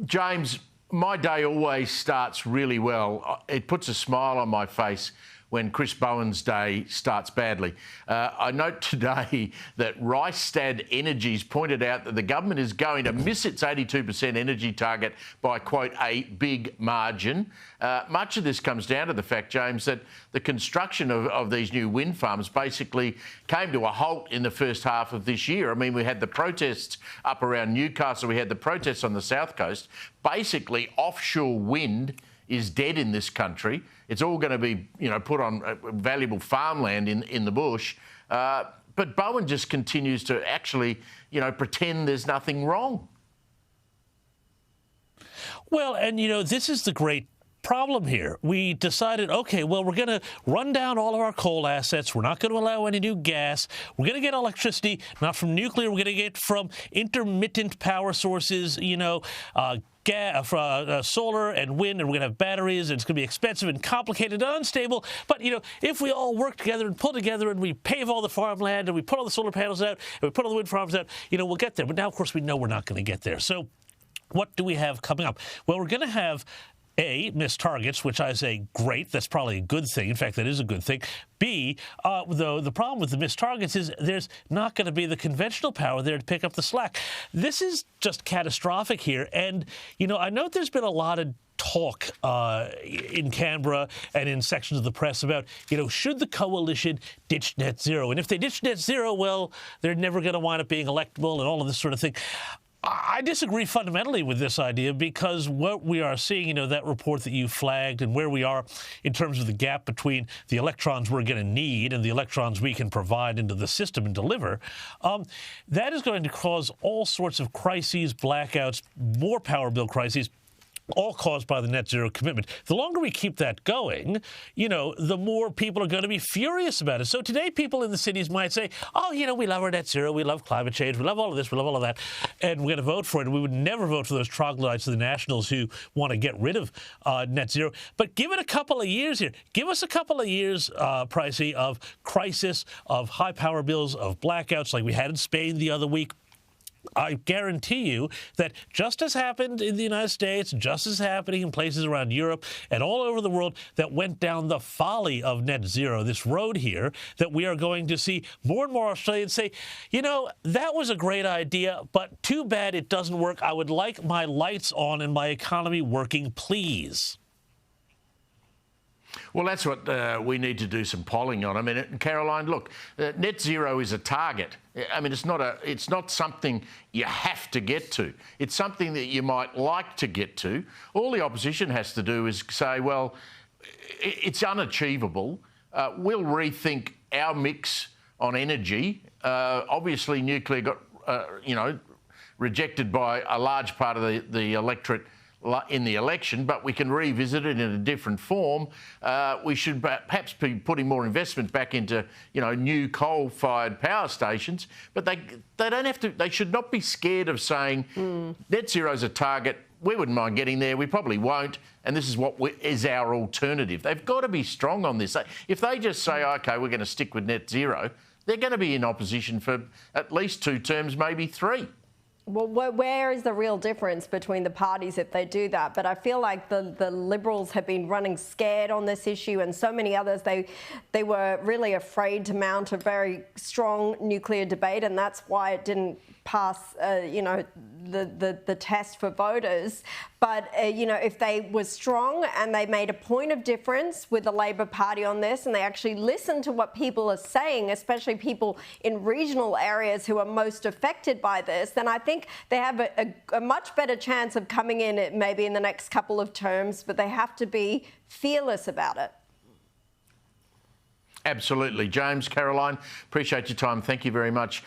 James, my day always starts really well. It puts a smile on my face when Chris Bowen's day starts badly. I note today that Rystad Energies pointed out that the government is going to miss its 82% energy target by, quote, a big margin. Much of this comes down to the fact, James, that the construction of these new wind farms basically came to a halt in the first half of this year. I mean, we had the protests up around Newcastle, we had the protests on the south coast. Basically, offshore wind is dead in this country. It's all going to be, put on valuable farmland in the bush. But Bowen just continues to actually, pretend there's nothing wrong. Well, and, this is the great problem here. We decided, okay, well, we're going to run down all of our coal assets. We're not going to allow any new gas. We're going to get electricity, not from nuclear. We're going to get from intermittent power sources, solar and wind, and we're going to have batteries, and it's going to be expensive and complicated and unstable. But, if we all work together and pull together and we pave all the farmland and we put all the solar panels out and we put all the wind farms out, we'll get there. But now, of course, we know we're not going to get there. So what do we have coming up? Well, we're going to have missed targets, which I say, great. That's probably a good thing. In fact, that is a good thing. B, though, the problem with the missed targets is there's not going to be the conventional power there to pick up the slack. This is just catastrophic here. And, I know there's been a lot of talk in Canberra and in sections of the press about, should the coalition ditch net zero? And if they ditch net zero, well, they're never going to wind up being electable and all of this sort of thing. I disagree fundamentally with this idea because what we are seeing, that report that you flagged and where we are in terms of the gap between the electrons we're going to need and the electrons we can provide into the system and deliver, that is going to cause all sorts of crises, blackouts, more power bill crises, all caused by the net zero commitment. The longer we keep that going, the more people are going to be furious about it. So today people in the cities might say, oh, we love our net zero, we love climate change, we love all of this, we love all of that, and we're going to vote for it. And we would never vote for those troglodytes of the Nationals who want to get rid of net zero. But give it a couple of years here. Give us a couple of years, Pricey, of crisis, of high power bills, of blackouts like we had in Spain the other week. I guarantee you that just as happened in the United States, just as happening in places around Europe and all over the world that went down the folly of net zero, this road here, that we are going to see more and more Australians say, that was a great idea, but too bad it doesn't work. I would like my lights on and my economy working, please. Well, that's what we need to do some polling on. I mean, Caroline, look, net zero is a target. I mean, it's not something you have to get to. It's something that you might like to get to. All the opposition has to do is say, well, it's unachievable. We'll rethink our mix on energy. Obviously, nuclear got, rejected by a large part of the electorate in the election, but we can revisit it in a different form. We should perhaps be putting more investment back into, new coal-fired power stations. But they don't have to. They should not be scared of saying net zero is a target. We wouldn't mind getting there. We probably won't. And this is what is our alternative. They've got to be strong on this. If they just say, OK, we're going to stick with net zero, they're going to be in opposition for at least 2 terms, maybe 3. Well, where is the real difference between the parties if they do that? But I feel like the Liberals have been running scared on this issue, and so many others, they were really afraid to mount a very strong nuclear debate, and that's why it didn't pass, the test for voters. But, if they were strong and they made a point of difference with the Labor Party on this and they actually listened to what people are saying, especially people in regional areas who are most affected by this, then I think they have a much better chance of coming in maybe in the next couple of terms, but they have to be fearless about it. Absolutely. James, Caroline, appreciate your time. Thank you very much.